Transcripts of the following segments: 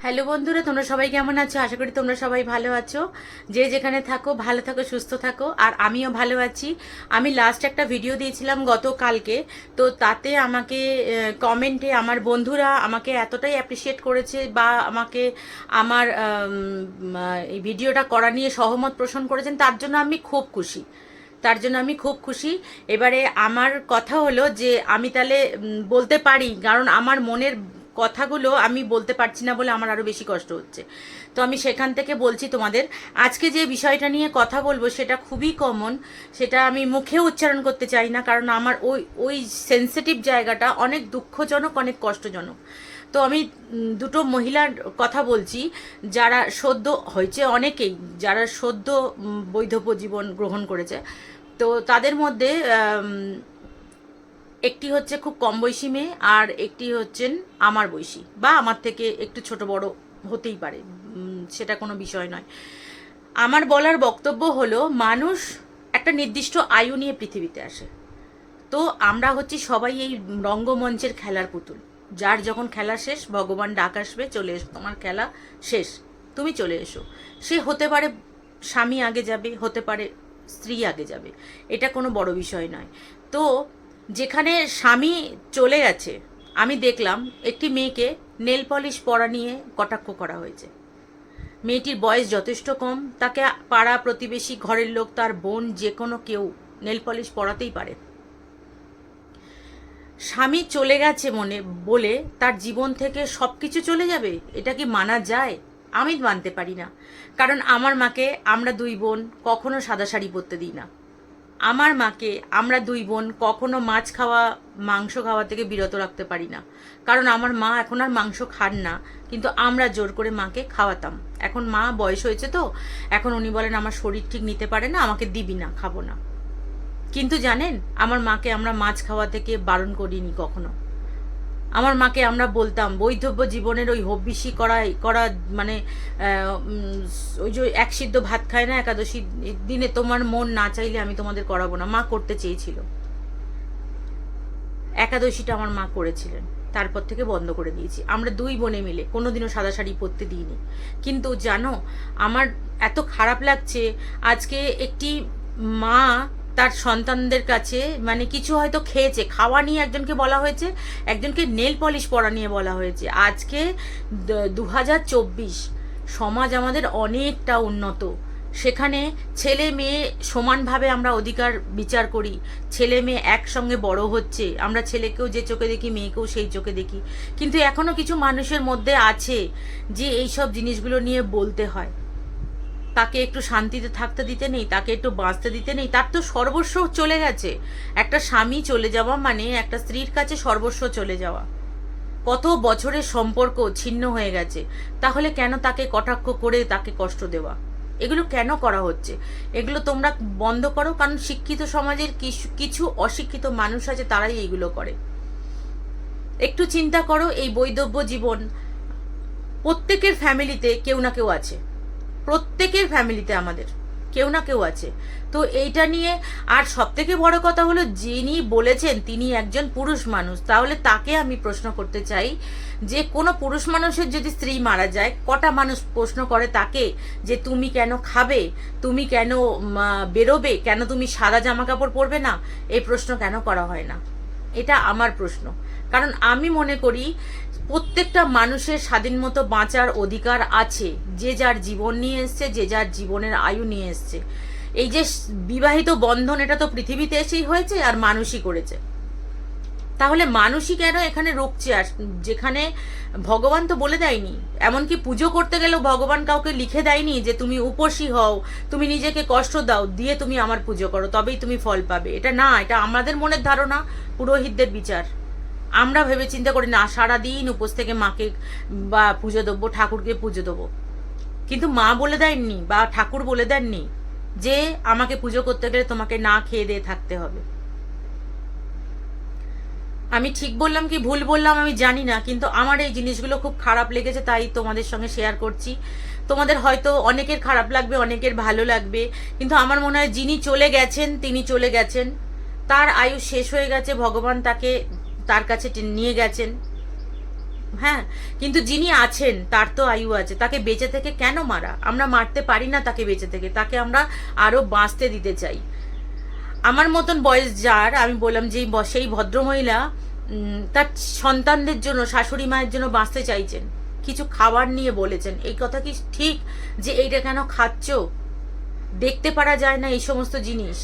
Hello বন্ধুরা, তোমরা সবাই কেমন আছো? আশা করি তোমরা সবাই ভালো আছো। যে যেখানে থাকো ভালো থাকো, সুস্থ থাকো। আর আমিও ভালো আছি। আমি লাস্ট একটা ভিডিও দিয়েছিলাম গতকালকে, তো তাতে আমাকে কমেন্টে আমার বন্ধুরা আমাকে এতটাই অ্যাপ্রিসিয়েট করেছে বা আমাকে আমার এই ভিডিওটা করা নিয়ে সহমত পোষণ করেছেন, তার জন্য আমি খুব খুশি। এবারে আমার কথা হলো যে আমি তাহলে বলতে পারি, কারণ আমার মনের কথাগুলো আমি বলতে পারছি না বলে আমার আরও বেশি কষ্ট হচ্ছে। তো আমি সেখান থেকে বলছি তোমাদের, আজকে যে বিষয়টা নিয়ে কথা বলবো সেটা খুবই কমন। সেটা আমি মুখে উচ্চারণ করতে চাই না, কারণ আমার ওই ওই সেন্সিটিভ জায়গাটা অনেক দুঃখজনক, অনেক কষ্টজনক। তো আমি দুটো মহিলার কথা বলছি, যারা সদ্য হয়েছে, অনেকেই যারা সদ্য বৈধব্য জীবন গ্রহণ করেছে। তো তাদের মধ্যে একটি হচ্ছে খুব কম বয়সী মেয়ে, আর একটি হচ্ছেন আমার বয়সী বা আমার থেকে একটু ছোট বড় হতেই পারে, সেটা কোনো বিষয় নয়। আমার বলার বক্তব্য হলো, মানুষ একটা নির্দিষ্ট আয়ু নিয়ে পৃথিবীতে আসে। তো আমরা হচ্ছি সবাই এই রঙ্গমঞ্চের খেলার পুতুল। যার যখন খেলা শেষ, ভগবান ডাক আসবে, চলে এসো, তোমার খেলা শেষ, তুমি চলে এসো। সে হতে পারে স্বামী আগে যাবে, হতে পারে স্ত্রী আগে যাবে, এটা কোনো বড় বিষয় নয়। তো যেখানে স্বামী চলে গেছে, আমি দেখলাম একটি মেয়েকে নেল পলিশ পরা নিয়ে কটাক্ষ করা হয়েছে। মেয়েটির বয়স যথেষ্ট কম, তাকে পাড়া প্রতিবেশী, ঘরের লোক, তার বোন, যে কোনো কেউ নেল পলিশ পরাতেই পারে। স্বামী চলে গেছে মনে বলে তার জীবন থেকে সব কিছু চলে যাবে, এটা কি মানা যায়? আমি মানতে পারি না। কারণ আমার মাকে আমরা দুই বোন কখনো সাদা শাড়ি পরতে দিই না। আমার মাকে আমরা দুই বোন কখনো মাছ খাওয়া, মাংস খাওয়া থেকে বিরত রাখতে পারি না। কারণ আমার মা এখন আর মাংস খান না, কিন্তু আমরা জোর করে মাকে খাওয়াতাম। এখন মা বয়স হয়েছে, তো এখন উনি বলেন আমার শরীর ঠিক নিতে পারে না, আমাকে দিবি না, খাবো না। কিন্তু জানেন, আমার মাকে আমরা মাছ খাওয়া থেকে বারণ করিনি কখনো। আমার মাকে আমরা বলতাম বৈধব্য জীবনের ওই হব্বিসি করা মানে ওই যে এক সিদ্ধ ভাত খায় না একাদশী দিনে, তোমার মন না চাইলে আমি তোমাদের করাবো না। মা করতে চেয়েছিল, একাদশীটা আমার মা করেছিলেন, তারপর থেকে বন্ধ করে দিয়েছি। আমরা দুই বোনে মিলে কোনোদিনও সাদা শাড়ি পরতে দিইনি। কিন্তু জানো, আমার এত খারাপ লাগছে আজকে, একটি মা তার সন্তানদের কাছে মানে কিছু হয়তো খেয়েছে, খাওয়া নিয়ে একজনকে বলা হয়েছে, একজনকে নেল পলিশ পরা নিয়ে বলা হয়েছে। আজকে 2024, সমাজ আমাদের অনেকটা উন্নত। সেখানে ছেলে মেয়ে সমানভাবে আমরা অধিকার বিচার করি। ছেলে মেয়ে একসঙ্গে বড় হচ্ছে, আমরা ছেলেকেও যে চোখে দেখি, মেয়েকেও সেই চোখে দেখি। কিন্তু এখনো কিছু মানুষের মধ্যে আছে যে এইসব জিনিসগুলো নিয়ে বলতে হয়। তাকে একটু শান্তিতে থাকতে দিতে নেই, তাকে একটু বাঁচতে দিতে নেই। তার তো সর্বস্ব চলে গেছে। একটা স্বামী চলে যাওয়া মানে একটা স্ত্রীর কাছে সর্বস্ব চলে যাওয়া। কত বছরের সম্পর্ক ছিন্ন হয়ে গেছে, তাহলে কেন তাকে কটাক্ষ করে তাকে কষ্ট দেওয়া? এগুলো কেন করা হচ্ছে? এগুলো তোমরা বন্ধ করো, কারণ শিক্ষিত সমাজের কিছু অশিক্ষিত মানুষ আছে, তারাই এইগুলো করে। একটু চিন্তা করো, এই বৈধব্য জীবন প্রত্যেকের ফ্যামিলিতে কেউ না কেউ আছে। প্রত্যেকের ফ্যামিলিতে আমাদের কেউ না কেউ আছে। তো এইটা নিয়ে, আর সব থেকে বড় কথা হলো, যিনি বলেছেন তিনি একজন পুরুষ মানুষ। তাহলে তাকে আমি প্রশ্ন করতে চাই যে কোনো পুরুষ মানুষের যদি স্ত্রী মারা যায়, কটা মানুষ প্রশ্ন করে তাকে যে তুমি কেন খাবে, তুমি কেন বেরোবে, কেন তুমি সাদা জামা কাপড় পরবে না? এই প্রশ্ন কেন করা হয় না? এটা আমার প্রশ্ন। কারণ আমি মনে করি প্রত্যেকটা মানুষের স্বাধীন মতো বাঁচার অধিকার আছে। যে যার জীবন নিয়ে এসছে, যে যার জীবনের আয়ু নিয়ে এসছে। এই যে বিবাহিত বন্ধন, এটা তো পৃথিবীতে এসেই হয়েছে, আর মানুষই করেছে। তাহলে মানুষই কেন এখানে রুখছে? আর যেখানে ভগবান তো বলে দেয়নি, এমনকি পুজো করতে গেলেও ভগবান কাউকে লিখে দেয়নি যে তুমি উপসী হও, তুমি নিজেকে কষ্ট দাও, দিয়ে তুমি আমার পুজো করো, তবেই তুমি ফল পাবে। এটা না, এটা আমাদের মনের ধারণা, পুরোহিতদের বিচার। আমরা ভেবে চিন্তা করি না, সারাদিন উপোস থেকে মাকে বা পুজো দেবো, ঠাকুরকে পুজো দেবো। কিন্তু মা বলে দেননি বা ঠাকুর বলে দেননি যে আমাকে পুজো করতে গেলে তোমাকে না খেয়ে দিয়ে থাকতে হবে। আমি ঠিক বললাম কি ভুল বললাম আমি জানি না, কিন্তু আমার এই জিনিসগুলো খুব খারাপ লেগেছে, তাই তোমাদের সঙ্গে শেয়ার করছি। তোমাদের হয়তো অনেকের খারাপ লাগবে, অনেকের ভালো লাগবে, কিন্তু আমার মনে হয় যিনি চলে গেছেন তিনি চলে গেছেন, তার আয়ু শেষ হয়ে গেছে, ভগবান তাকে তার কাছে নিয়ে গেছেন। হ্যাঁ, কিন্তু যিনি আছেন তার তো আয়ু আছে, তাকে বেঁচে থেকে কেন মারা? আমরা মারতে পারি না তাকে বেঁচে থেকে, তাকে আমরা আরো বাঁচতে দিতে চাই। আমার মতন বয়স যার, আমি বললাম যে সেই ভদ্রমহিলা তার সন্তানদের জন্য, শাশুড়ি মায়ের জন্য বাঁচতে চাইছেন, কিছু খাবার নিয়ে বলেছেন। এই কথা কি ঠিক যে এইটা কেন খাচ্ছ? দেখতে পারা যায় না এই সমস্ত জিনিস?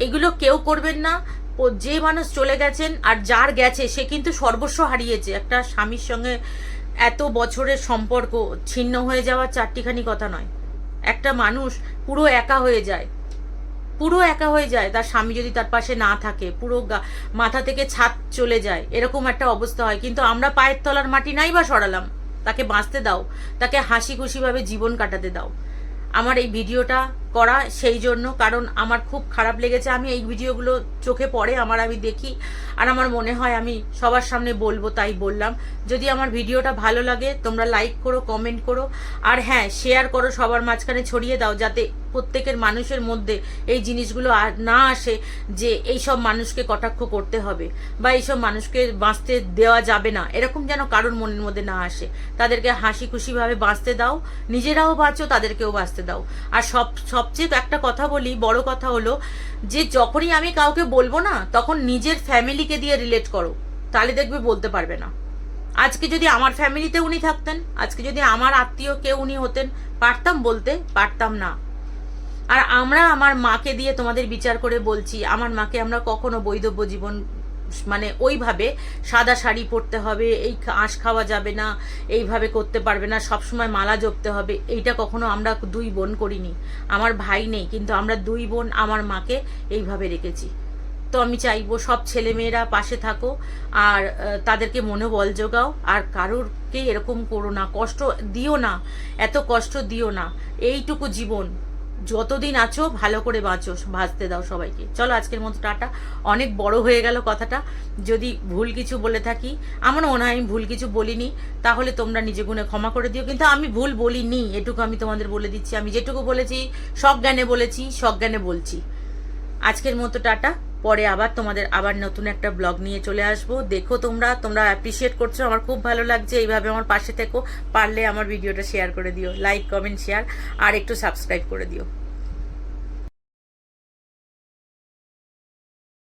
এগুলো কেউ করবেন না। যে মানুষ চলে গেছেন, আর যার গেছে সে কিন্তু সর্বস্ব হারিয়েছে। একটা স্বামীর সঙ্গে এত বছরের সম্পর্ক ছিন্ন হয়ে যাওয়া চারটিখানি কথা নয়। একটা মানুষ পুরো একা হয়ে যায়, পুরো একা হয়ে যায় তার স্বামী যদি তার পাশে না থাকে, পুরো মাথা থেকে ছাদ চলে যায়, এরকম একটা অবস্থা হয়। কিন্তু আমরা পায়ের তলার মাটি নাই বা সরালাম, তাকে বাঁচতে দাও, তাকে হাসি খুশিভাবে জীবন কাটাতে দাও। আমার এই ভিডিওটা করা সেই জন্য, কারণ আমার খুব খারাপ লেগেছে। আমি এই ভিডিওগুলো চোখে পড়ে আমার, আমি দেখি আর আমার মনে হয় আমি সবার সামনে বলবো, তাই বললাম। যদি আমার ভিডিওটা ভালো লাগে তোমরা লাইক করো, কমেন্ট করো, আর হ্যাঁ শেয়ার করো, সবার মাঝখানে ছড়িয়ে দাও, যাতে প্রত্যেকের মানুষের মধ্যে এই জিনিসগুলো না আসে যে এইসব মানুষকে কটাক্ষ করতে হবে বা এইসব মানুষকে বাঁচতে দেওয়া যাবে না, এরকম যেন কারোর মনের মধ্যে না আসে। তাদেরকে হাসি খুশিভাবে বাঁচতে দাও, নিজেরাও বাঁচো, তাদেরকেও বাঁচতে দাও। আর সবচেয়ে একটা কথা বলি, বড় কথা হলো যে যখনই আমি কাউকে বলবো না, তখন নিজের ফ্যামিলিকে দিয়ে রিলেট করো, তাহলে দেখবে বলতে পারবে না। আজকে যদি আমার ফ্যামিলিতে উনি থাকতেন, আজকে যদি আমার আত্মীয় কেউ উনি হতেন, পারতাম বলতে? পারতাম না। আর আমরা আমার মাকে দিয়ে তোমাদের বিচার করে বলছি, আমার মাকে আমরা কখনো বৈধব্য জীবন মানে ওইভাবে সাদা শাড়ি পরতে হবে, এই আঁশ খাওয়া যাবে না, এইভাবে করতে পারবে না, সবসময় মালা জপতে হবে, এইটা কখনো আমরা দুই বোন করিনি। আমার ভাই নেই, কিন্তু আমরা দুই বোন আমার মাকে এইভাবে রেখেছি। তো আমি চাইবো সব ছেলেমেয়েরা পাশে থাকো আর তাদেরকে মনোবল যোগাও, আর কারোরকে এরকম করো না, কষ্ট দিও না, এত কষ্ট দিও না। এইটুকু জীবন, যতদিন আছো ভালো করে বাঁচো, বাঁচতে দাও সবাইকে। চলো আজকের মতো টাটা। অনেক বড় হয়ে গেল কথাটা, যদি ভুল কিছু বলে থাকি, আমার মনে হয় আমি ভুল কিছু বলিনি, তাহলে তোমরা নিজে গুণে ক্ষমা করে দিও। কিন্তু আমি ভুল বলিনি, এটুকু আমি তোমাদের বলে দিচ্ছি। আমি যেটুকু বলেছি সজ্ঞানে বলেছি, সজ্ঞানে বলছি। আজকের মতো টাটা। পরে আবার তোমাদের আবার নতুন একটা ব্লগ নিয়ে চলে আসবো। দেখো তোমরা অ্যাপ্রিসিয়েট করছো, আমার খুব ভালো লাগছে। এইভাবে আমার পাশে থেকো, পারলে আমার ভিডিওটা শেয়ার করে দিও, লাইক কমেন্ট শেয়ার, আর একটু সাবস্ক্রাইব করে দিও।